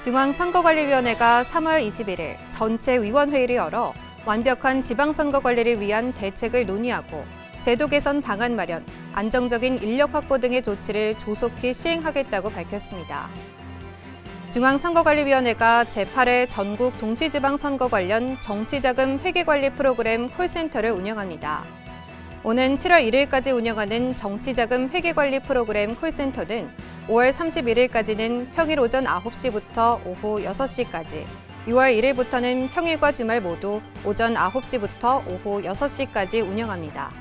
중앙선거관리위원회가 3월 21일 전체 위원회의를 열어 완벽한 지방선거 관리를 위한 대책을 논의하고 제도 개선 방안 마련, 안정적인 인력 확보 등의 조치를 조속히 시행하겠다고 밝혔습니다. 중앙선거관리위원회가 제8회 전국 동시지방선거 관련 정치자금 회계관리 프로그램 콜센터를 운영합니다. 오는 7월 1일까지 운영하는 정치자금 회계관리 프로그램 콜센터는 5월 31일까지는 평일 오전 9시부터 오후 6시까지, 6월 1일부터는 평일과 주말 모두 오전 9시부터 오후 6시까지 운영합니다.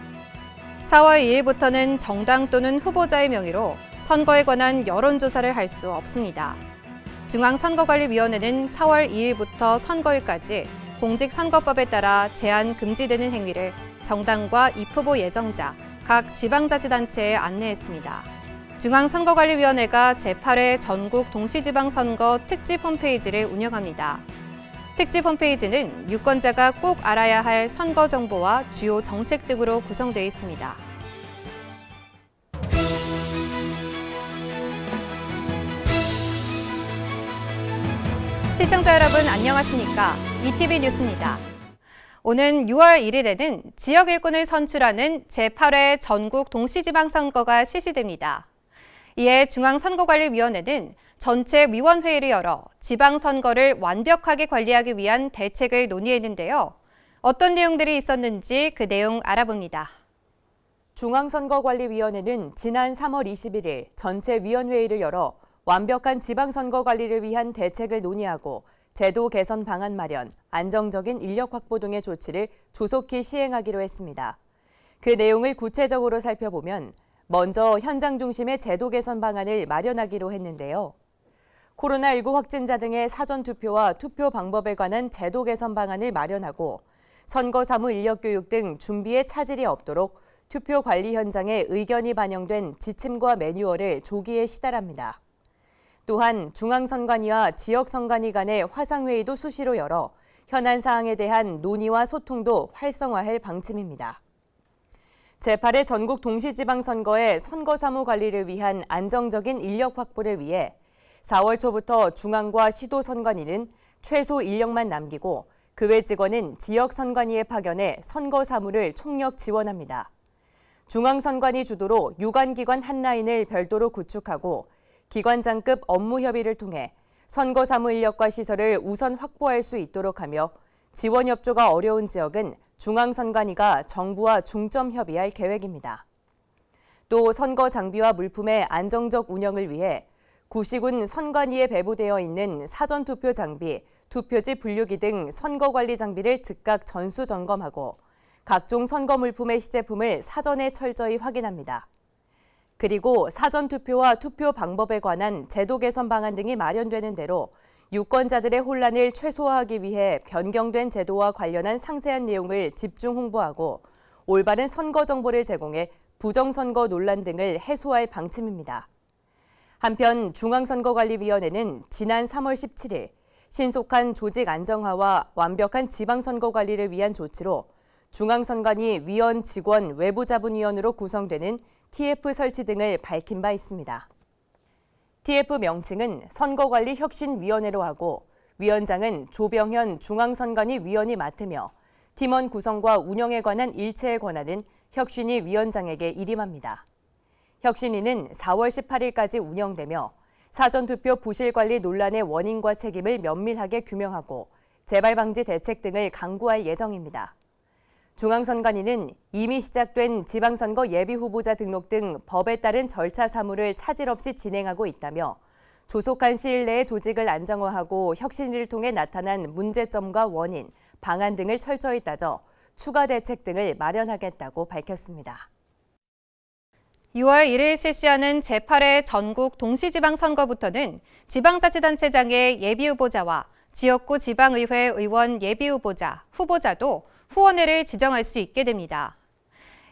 4월 2일부터는 정당 또는 후보자의 명의로 선거에 관한 여론조사를 할 수 없습니다. 중앙선거관리위원회는 4월 2일부터 선거일까지 공직선거법에 따라 제한 금지되는 행위를 정당과 입후보 예정자, 각 지방자치단체에 안내했습니다. 중앙선거관리위원회가 제8회 전국 동시지방선거 특집 홈페이지를 운영합니다. 특집 홈페이지는 유권자가 꼭 알아야 할 선거 정보와 주요 정책 등으로 구성되어 있습니다. 시청자 여러분 안녕하십니까? ETV 뉴스입니다. 오는 6월 1일에는 지역 일꾼을 선출하는 제8회 전국 동시지방선거가 실시됩니다. 이에 중앙선거관리위원회는 전체 위원회의를 열어 지방선거를 완벽하게 관리하기 위한 대책을 논의했는데요. 어떤 내용들이 있었는지 그 내용 알아봅니다. 중앙선거관리위원회는 지난 3월 21일 전체 위원회의를 열어 완벽한 지방선거 관리를 위한 대책을 논의하고 제도 개선 방안 마련, 안정적인 인력 확보 등의 조치를 조속히 시행하기로 했습니다. 그 내용을 구체적으로 살펴보면 먼저 현장 중심의 제도 개선 방안을 마련하기로 했는데요. 코로나19 확진자 등의 사전투표와 투표 방법에 관한 제도 개선 방안을 마련하고 선거사무 인력교육 등 준비에 차질이 없도록 투표 관리 현장에 의견이 반영된 지침과 매뉴얼을 조기에 시달합니다. 또한 중앙선관위와 지역선관위 간의 화상회의도 수시로 열어 현안 사항에 대한 논의와 소통도 활성화할 방침입니다. 제8회 전국 동시지방선거의 선거사무 관리를 위한 안정적인 인력 확보를 위해 4월 초부터 중앙과 시도선관위는 최소 인력만 남기고 그 외 직원은 지역선관위에 파견해 선거사무를 총력 지원합니다. 중앙선관위 주도로 유관기관 한 라인을 별도로 구축하고 기관장급 업무 협의를 통해 선거사무 인력과 시설을 우선 확보할 수 있도록 하며 지원 협조가 어려운 지역은 중앙선관위가 정부와 중점 협의할 계획입니다. 또 선거 장비와 물품의 안정적 운영을 위해 구시군 선관위에 배부되어 있는 사전투표 장비, 투표지 분류기 등 선거관리 장비를 즉각 전수 점검하고 각종 선거 물품의 시제품을 사전에 철저히 확인합니다. 그리고 사전투표와 투표 방법에 관한 제도 개선 방안 등이 마련되는 대로 유권자들의 혼란을 최소화하기 위해 변경된 제도와 관련한 상세한 내용을 집중 홍보하고 올바른 선거 정보를 제공해 부정선거 논란 등을 해소할 방침입니다. 한편 중앙선거관리위원회는 지난 3월 17일 신속한 조직 안정화와 완벽한 지방선거 관리를 위한 조치로 중앙선관위 위원 직원 외부자문위원으로 구성되는 TF 설치 등을 밝힌 바 있습니다. TF 명칭은 선거관리혁신위원회로 하고 위원장은 조병현 중앙선관위 위원이 맡으며 팀원 구성과 운영에 관한 일체의 권한은 혁신위 위원장에게 일임합니다. 혁신위는 4월 18일까지 운영되며 사전투표 부실관리 논란의 원인과 책임을 면밀하게 규명하고 재발 방지 대책 등을 강구할 예정입니다. 중앙선관위는 이미 시작된 지방선거 예비후보자 등록 등 법에 따른 절차 사무를 차질 없이 진행하고 있다며 조속한 시일 내에 조직을 안정화하고 혁신을 통해 나타난 문제점과 원인, 방안 등을 철저히 따져 추가 대책 등을 마련하겠다고 밝혔습니다. 6월 1일 실시하는 제8회 전국 동시지방선거부터는 지방자치단체장의 예비후보자와 지역구 지방의회 의원 예비후보자, 후보자도 후원회를 지정할 수 있게 됩니다.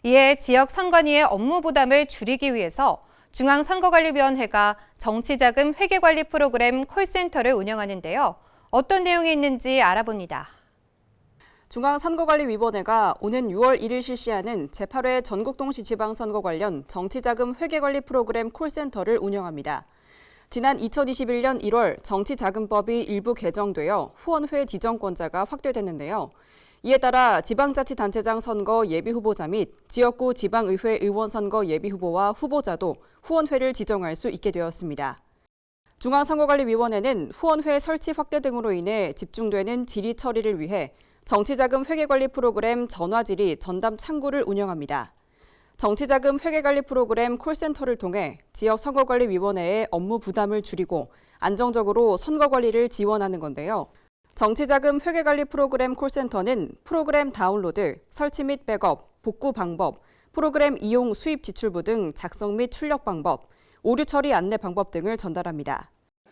이에 지역 선관위의 업무 부담을 줄이기 위해서 중앙선거관리위원회가 정치자금 회계관리 프로그램 콜센터를 운영하는데요. 어떤 내용이 있는지 알아봅니다. 중앙선거관리위원회가 오는 6월 1일 실시하는 제8회 전국동시지방선거 관련 정치자금 회계관리 프로그램 콜센터를 운영합니다. 지난 2021년 1월 정치자금법이 일부 개정되어 후원회 지정권자가 확대됐는데요. 이에 따라 지방자치단체장 선거 예비후보자 및 지역구 지방의회 의원 선거 예비후보와 후보자도 후원회를 지정할 수 있게 되었습니다. 중앙선거관리위원회는 후원회 설치 확대 등으로 인해 집중되는 질의 처리를 위해 정치자금 회계관리 프로그램 전화질의 전담 창구를 운영합니다. 정치자금 회계관리 프로그램 콜센터를 통해 지역선거관리위원회의 업무 부담을 줄이고 안정적으로 선거관리를 지원하는 건데요. 정치자금 회계관리 프로그램 콜센터는 프로그램 다운로드, 설치 및 백업, 복구 방법, 프로그램 이용 수입 지출부 등 작성 및 출력 방법, 오류 처리 안내 방법 등을 전달합니다.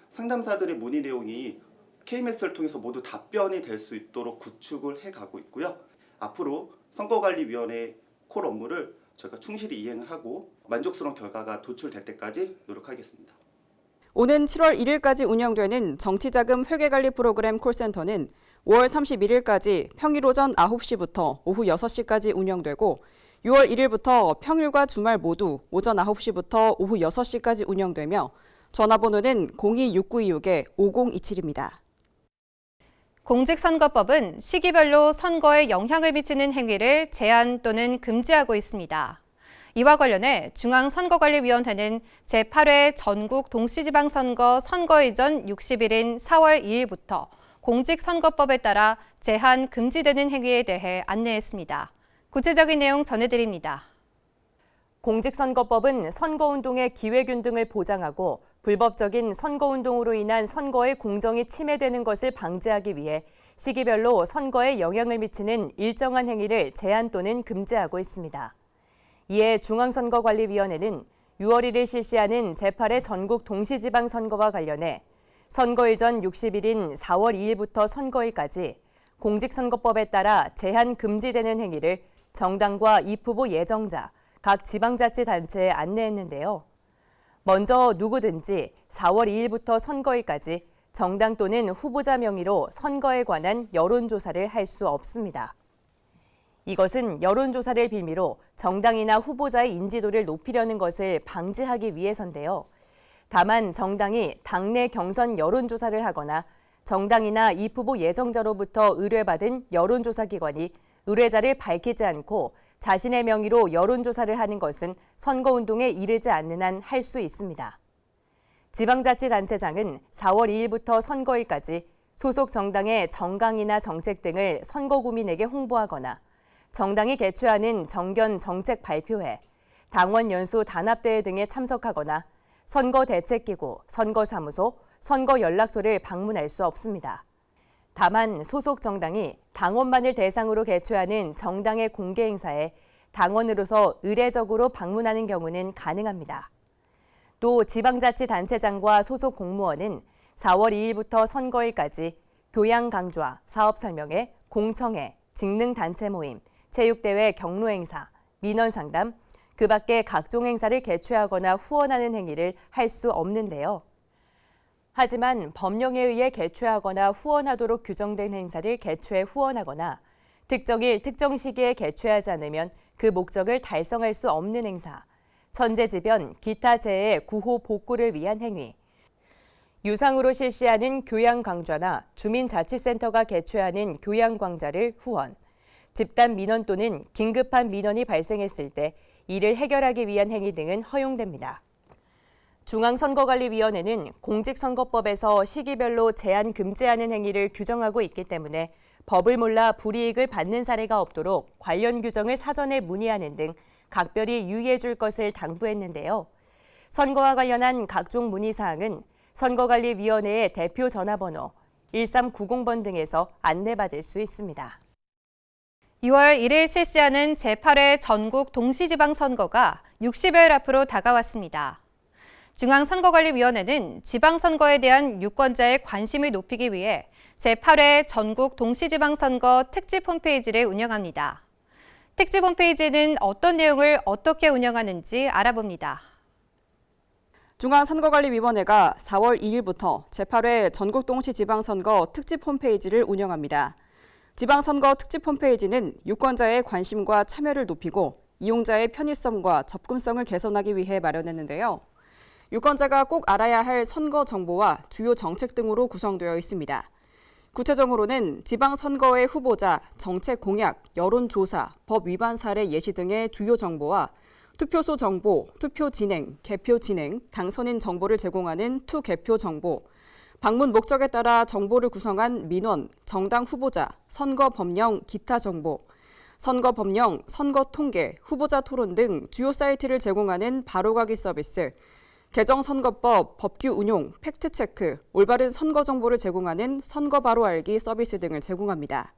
상담사들의 문의 내용이 KMS를 통해서 모두 답변이 될 수 있도록 구축을 해가고 있고요. 앞으로 선거관리위원회 콜 업무를 저희가 충실히 이행을 하고 만족스러운 결과가 도출될 때까지 노력하겠습니다. 오는 7월 1일까지 운영되는 정치자금 회계관리 프로그램 콜센터는 5월 31일까지 평일 오전 9시부터 오후 6시까지 운영되고 6월 1일부터 평일과 주말 모두 오전 9시부터 오후 6시까지 운영되며 전화번호는 026926-5027입니다. 공직선거법은 시기별로 선거에 영향을 미치는 행위를 제한 또는 금지하고 있습니다. 이와 관련해 중앙선거관리위원회는 제8회 전국 동시지방선거 선거일 전 60일인 4월 2일부터 공직선거법에 따라 제한 금지되는 행위에 대해 안내했습니다. 구체적인 내용 전해드립니다. 공직선거법은 선거운동의 기회균 등을 보장하고 불법적인 선거운동으로 인한 선거의 공정이 침해되는 것을 방지하기 위해 시기별로 선거에 영향을 미치는 일정한 행위를 제한 또는 금지하고 있습니다. 이에 중앙선거관리위원회는 6월 1일 실시하는 제8회 전국 동시지방선거와 관련해 선거일 전 60일인 4월 2일부터 선거일까지 공직선거법에 따라 제한 금지되는 행위를 정당과 입후보 예정자, 각 지방자치단체에 안내했는데요. 먼저 누구든지 4월 2일부터 선거일까지 정당 또는 후보자 명의로 선거에 관한 여론조사를 할 수 없습니다. 이것은 여론조사를 빌미로 정당이나 후보자의 인지도를 높이려는 것을 방지하기 위해서인데요. 다만 정당이 당내 경선 여론조사를 하거나 정당이나 입후보 예정자로부터 의뢰받은 여론조사 기관이 의뢰자를 밝히지 않고 자신의 명의로 여론조사를 하는 것은 선거운동에 이르지 않는 한 할 수 있습니다. 지방자치단체장은 4월 2일부터 선거일까지 소속 정당의 정강이나 정책 등을 선거구민에게 홍보하거나 정당이 개최하는 정견 정책 발표회, 당원 연수 단합대회 등에 참석하거나 선거대책기구, 선거사무소, 선거연락소를 방문할 수 없습니다. 다만 소속 정당이 당원만을 대상으로 개최하는 정당의 공개 행사에 당원으로서 의례적으로 방문하는 경우는 가능합니다. 또 지방자치단체장과 소속 공무원은 4월 2일부터 선거일까지 교양 강좌, 사업 설명회, 공청회, 직능단체 모임, 체육대회 경로행사, 민원상담, 그 밖에 각종 행사를 개최하거나 후원하는 행위를 할 수 없는데요. 하지만 법령에 의해 개최하거나 후원하도록 규정된 행사를 개최 후원하거나 특정일 특정 시기에 개최하지 않으면 그 목적을 달성할 수 없는 행사, 천재지변, 기타 재해 구호 복구를 위한 행위, 유상으로 실시하는 교양 강좌나 주민자치센터가 개최하는 교양 강좌를 후원, 집단 민원 또는 긴급한 민원이 발생했을 때 이를 해결하기 위한 행위 등은 허용됩니다. 중앙선거관리위원회는 공직선거법에서 시기별로 제한 금지하는 행위를 규정하고 있기 때문에 법을 몰라 불이익을 받는 사례가 없도록 관련 규정을 사전에 문의하는 등 각별히 유의해 줄 것을 당부했는데요. 선거와 관련한 각종 문의사항은 선거관리위원회의 대표 전화번호 1390번 등에서 안내받을 수 있습니다. 6월 1일 실시하는 제8회 전국 동시지방선거가 60여일 앞으로 다가왔습니다. 중앙선거관리위원회는 지방선거에 대한 유권자의 관심을 높이기 위해 제8회 전국 동시지방선거 특집 홈페이지를 운영합니다. 특집 홈페이지는 어떤 내용을 어떻게 운영하는지 알아봅니다. 중앙선거관리위원회가 4월 2일부터 제8회 전국 동시지방선거 특집 홈페이지를 운영합니다. 지방선거 특집 홈페이지는 유권자의 관심과 참여를 높이고 이용자의 편의성과 접근성을 개선하기 위해 마련했는데요. 유권자가 꼭 알아야 할 선거 정보와 주요 정책 등으로 구성되어 있습니다. 구체적으로는 지방선거의 후보자, 정책 공약, 여론조사, 법 위반 사례 예시 등의 주요 정보와 투표소 정보, 투표 진행, 개표 진행, 당선인 정보를 제공하는 투개표 정보, 방문 목적에 따라 정보를 구성한 민원, 정당 후보자, 선거 법령, 기타 정보, 선거 법령, 선거 통계, 후보자 토론 등 주요 사이트를 제공하는 바로가기 서비스, 개정선거법, 법규 운용, 팩트체크, 올바른 선거 정보를 제공하는 선거 바로 알기 서비스 등을 제공합니다.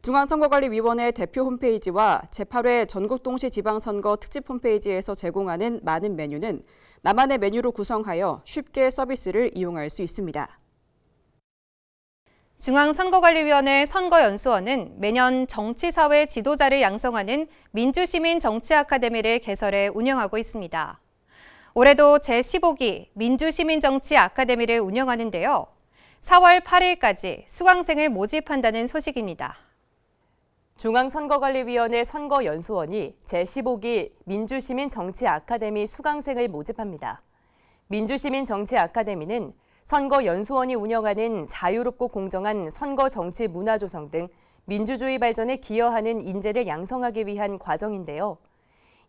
중앙선거관리위원회 대표 홈페이지와 제8회 전국동시지방선거 특집 홈페이지에서 제공하는 많은 메뉴는 나만의 메뉴로 구성하여 쉽게 서비스를 이용할 수 있습니다. 중앙선거관리위원회 선거연수원은 매년 정치사회 지도자를 양성하는 민주시민정치아카데미를 개설해 운영하고 있습니다. 올해도 제15기 민주시민정치아카데미를 운영하는데요. 4월 8일까지 수강생을 모집한다는 소식입니다. 중앙선거관리위원회 선거연수원이 제15기 민주시민정치아카데미 수강생을 모집합니다. 민주시민정치아카데미는 선거연수원이 운영하는 자유롭고 공정한 선거 정치 문화 조성 등 민주주의 발전에 기여하는 인재를 양성하기 위한 과정인데요.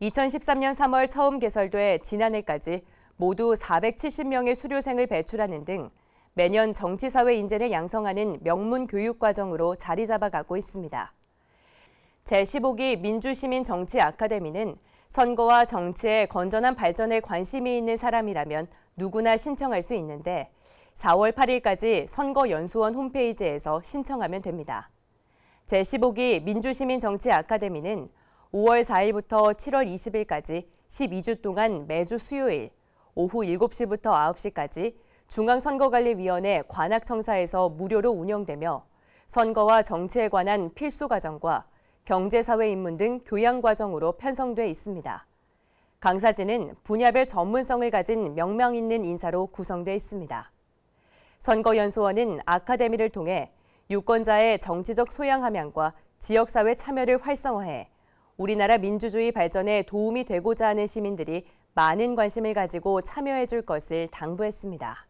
2013년 3월 처음 개설돼 지난해까지 모두 470명의 수료생을 배출하는 등 매년 정치사회 인재를 양성하는 명문 교육 과정으로 자리 잡아가고 있습니다. 제15기 민주시민정치아카데미는 선거와 정치의 건전한 발전에 관심이 있는 사람이라면 누구나 신청할 수 있는데 4월 8일까지 선거연수원 홈페이지에서 신청하면 됩니다. 제15기 민주시민정치아카데미는 5월 4일부터 7월 20일까지 12주 동안 매주 수요일 오후 7시부터 9시까지 중앙선거관리위원회 관악청사에서 무료로 운영되며 선거와 정치에 관한 필수 과정과 경제사회 입문 등 교양 과정으로 편성돼 있습니다. 강사진은 분야별 전문성을 가진 명망 있는 인사로 구성돼 있습니다. 선거연수원은 아카데미를 통해 유권자의 정치적 소양 함양과 지역사회 참여를 활성화해 우리나라 민주주의 발전에 도움이 되고자 하는 시민들이 많은 관심을 가지고 참여해 줄 것을 당부했습니다.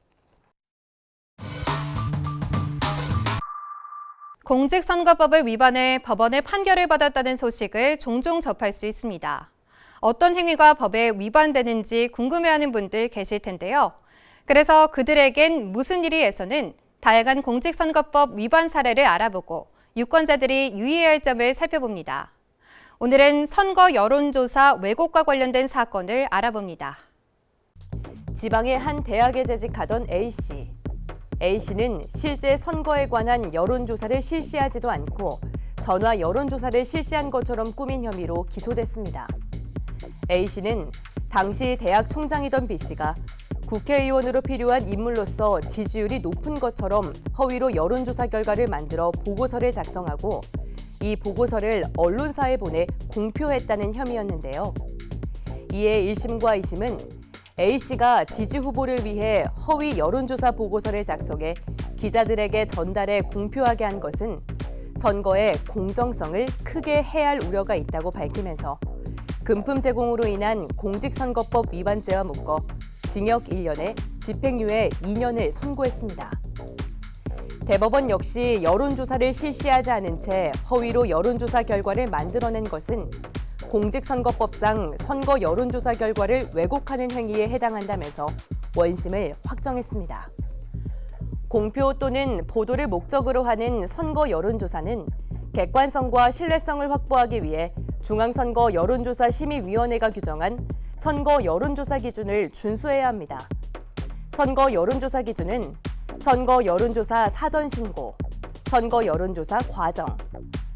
공직선거법을 위반해 법원의 판결을 받았다는 소식을 종종 접할 수 있습니다. 어떤 행위가 법에 위반되는지 궁금해하는 분들 계실 텐데요. 그래서 그들에겐 무슨 일이에서는 다양한 공직선거법 위반 사례를 알아보고 유권자들이 유의해야 할 점을 살펴봅니다. 오늘은 선거 여론조사 왜곡과 관련된 사건을 알아봅니다. 지방의 한 대학에 재직하던 A씨. A씨는 실제 선거에 관한 여론조사를 실시하지도 않고 전화 여론조사를 실시한 것처럼 꾸민 혐의로 기소됐습니다. A씨는 당시 대학 총장이던 B씨가 국회의원으로 필요한 인물로서 지지율이 높은 것처럼 허위로 여론조사 결과를 만들어 보고서를 작성하고 이 보고서를 언론사에 보내 공표했다는 혐의였는데요. 이에 1심과 2심은 A씨가 지지 후보를 위해 허위 여론조사 보고서를 작성해 기자들에게 전달해 공표하게 한 것은 선거의 공정성을 크게 해할 우려가 있다고 밝히면서 금품 제공으로 인한 공직선거법 위반죄와 묶어 징역 1년에 집행유예 2년을 선고했습니다. 대법원 역시 여론조사를 실시하지 않은 채 허위로 여론조사 결과를 만들어낸 것은 공직선거법상 선거 여론조사 결과를 왜곡하는 행위에 해당한다면서 원심을 확정했습니다. 공표 또는 보도를 목적으로 하는 선거 여론조사는 객관성과 신뢰성을 확보하기 위해 중앙선거 여론조사 심의위원회가 규정한 선거 여론조사 기준을 준수해야 합니다. 선거 여론조사 기준은 선거 여론조사 사전 신고, 선거 여론조사 과정,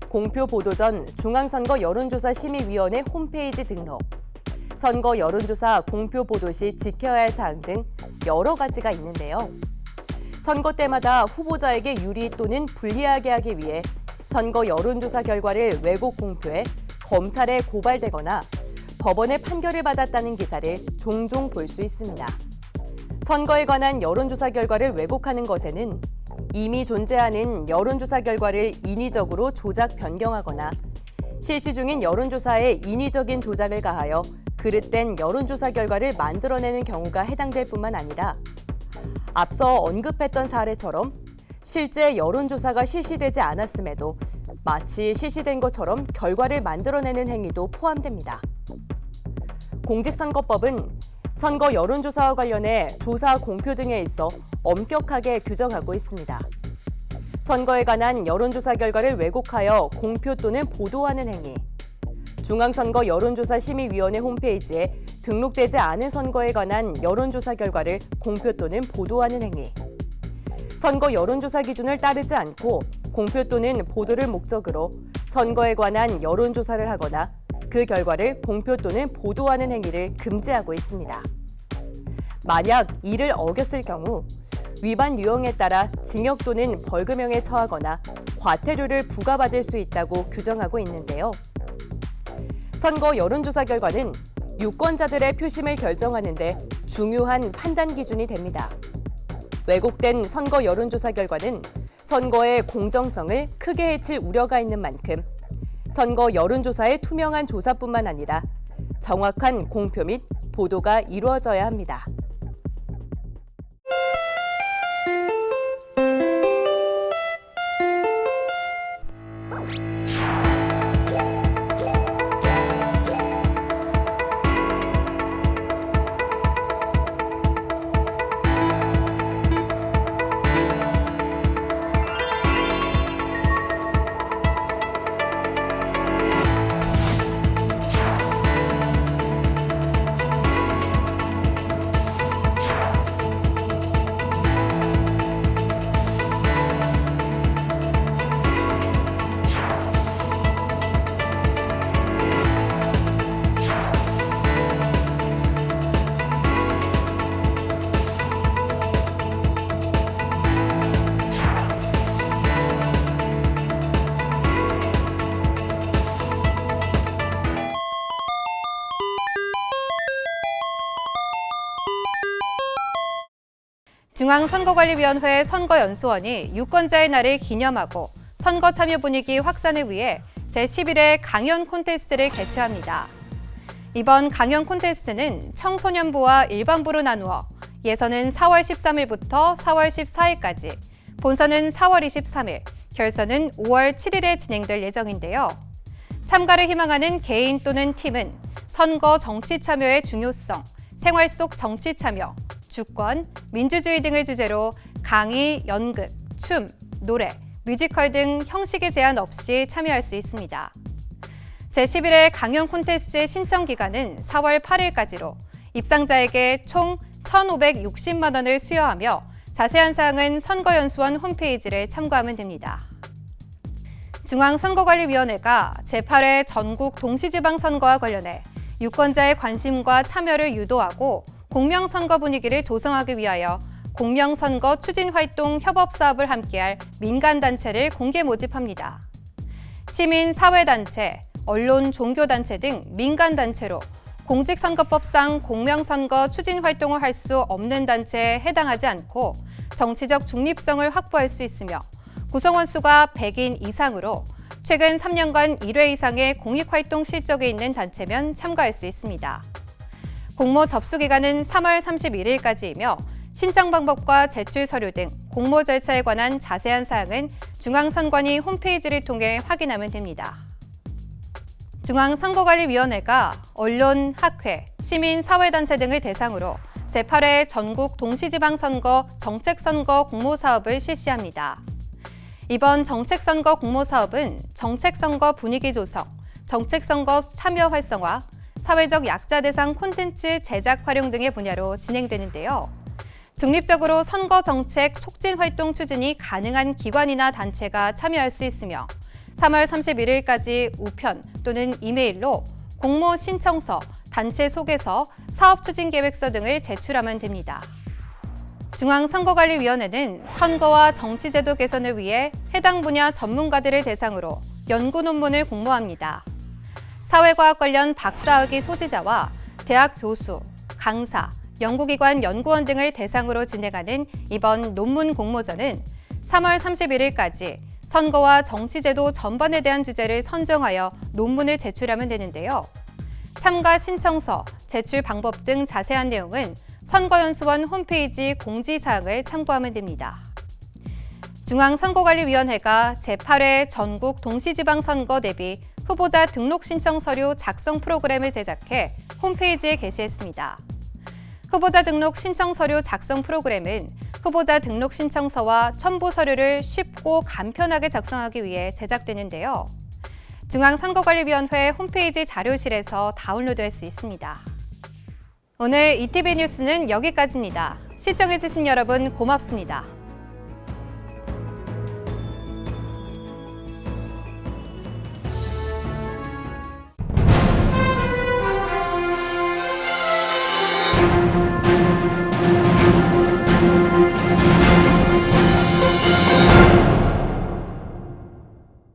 공표 보도 전 중앙선거 여론조사 심의위원회 홈페이지 등록, 선거 여론조사 공표 보도 시 지켜야 할 사항 등 여러 가지가 있는데요. 선거 때마다 후보자에게 유리 또는 불리하게 하기 위해 선거 여론조사 결과를 왜곡 공표해 검찰에 고발되거나 법원의 판결을 받았다는 기사를 종종 볼 수 있습니다. 선거에 관한 여론조사 결과를 왜곡하는 것에는 이미 존재하는 여론조사 결과를 인위적으로 조작 변경하거나 실시 중인 여론조사에 인위적인 조작을 가하여 그릇된 여론조사 결과를 만들어내는 경우가 해당될 뿐만 아니라 앞서 언급했던 사례처럼 실제 여론조사가 실시되지 않았음에도 마치 실시된 것처럼 결과를 만들어내는 행위도 포함됩니다. 공직선거법은 선거 여론조사와 관련해 조사 공표 등에 있어 엄격하게 규정하고 있습니다. 선거에 관한 여론조사 결과를 왜곡하여 공표 또는 보도하는 행위, 중앙선거 여론조사심의위원회 홈페이지에 등록되지 않은 선거에 관한 여론조사 결과를 공표 또는 보도하는 행위, 선거 여론조사 기준을 따르지 않고 공표 또는 보도를 목적으로 선거에 관한 여론조사를 하거나 그 결과를 공표 또는 보도하는 행위를 금지하고 있습니다. 만약 이를 어겼을 경우 위반 유형에 따라 징역 또는 벌금형에 처하거나 과태료를 부과받을 수 있다고 규정하고 있는데요. 선거 여론조사 결과는 유권자들의 표심을 결정하는 데 중요한 판단 기준이 됩니다. 왜곡된 선거 여론조사 결과는 선거의 공정성을 크게 해칠 우려가 있는 만큼 선거 여론조사의 투명한 조사뿐만 아니라 정확한 공표 및 보도가 이루어져야 합니다. 중앙선거관리위원회 선거연수원이 유권자의 날을 기념하고 선거 참여 분위기 확산을 위해 제11회 강연 콘테스트를 개최합니다. 이번 강연 콘테스트는 청소년부와 일반부로 나누어 예선은 4월 13일부터 4월 14일까지, 본선은 4월 23일, 결선은 5월 7일에 진행될 예정인데요. 참가를 희망하는 개인 또는 팀은 선거 정치 참여의 중요성, 생활 속 정치 참여, 주권, 민주주의 등을 주제로 강의, 연극, 춤, 노래, 뮤지컬 등 형식의 제한 없이 참여할 수 있습니다. 제11회 강연 콘테스트 신청 기간은 4월 8일까지로 입상자에게 총 1,560만 원을 수여하며 자세한 사항은 선거연수원 홈페이지를 참고하면 됩니다. 중앙선거관리위원회가 제8회 전국 동시지방선거와 관련해 유권자의 관심과 참여를 유도하고 공명선거 분위기를 조성하기 위하여 공명선거 추진활동 협업사업을 함께할 민간단체를 공개 모집합니다. 시민, 사회단체, 언론, 종교단체 등 민간단체로 공직선거법상 공명선거 추진활동을 할 수 없는 단체에 해당하지 않고 정치적 중립성을 확보할 수 있으며 구성원 수가 100인 이상으로 최근 3년간 1회 이상의 공익활동 실적이 있는 단체면 참가할 수 있습니다. 공모 접수 기간은 3월 31일까지이며 신청 방법과 제출 서류 등 공모 절차에 관한 자세한 사항은 중앙선관위 홈페이지를 통해 확인하면 됩니다. 중앙선거관리위원회가 언론, 학회, 시민, 사회단체 등을 대상으로 제8회 전국 동시지방선거 정책선거 공모사업을 실시합니다. 이번 정책선거 공모사업은 정책선거 분위기 조성, 정책선거 참여 활성화, 사회적 약자 대상 콘텐츠 제작 활용 등의 분야로 진행되는데요. 중립적으로 선거 정책 촉진 활동 추진이 가능한 기관이나 단체가 참여할 수 있으며 3월 31일까지 우편 또는 이메일로 공모 신청서, 단체 소개서, 사업 추진 계획서 등을 제출하면 됩니다. 중앙선거관리위원회는 선거와 정치제도 개선을 위해 해당 분야 전문가들을 대상으로 연구 논문을 공모합니다. 사회과학 관련 박사학위 소지자와 대학 교수, 강사, 연구기관 연구원 등을 대상으로 진행하는 이번 논문 공모전은 3월 31일까지 선거와 정치제도 전반에 대한 주제를 선정하여 논문을 제출하면 되는데요. 참가 신청서, 제출 방법 등 자세한 내용은 선거연수원 홈페이지 공지사항을 참고하면 됩니다. 중앙선거관리위원회가 제8회 전국 동시지방선거 대비 후보자 등록 신청 서류 작성 프로그램을 제작해 홈페이지에 게시했습니다. 후보자 등록 신청 서류 작성 프로그램은 후보자 등록 신청서와 첨부 서류를 쉽고 간편하게 작성하기 위해 제작되는데요. 중앙선거관리위원회 홈페이지 자료실에서 다운로드할 수 있습니다. 오늘 ETV 뉴스는 여기까지입니다. 시청해주신 여러분 고맙습니다.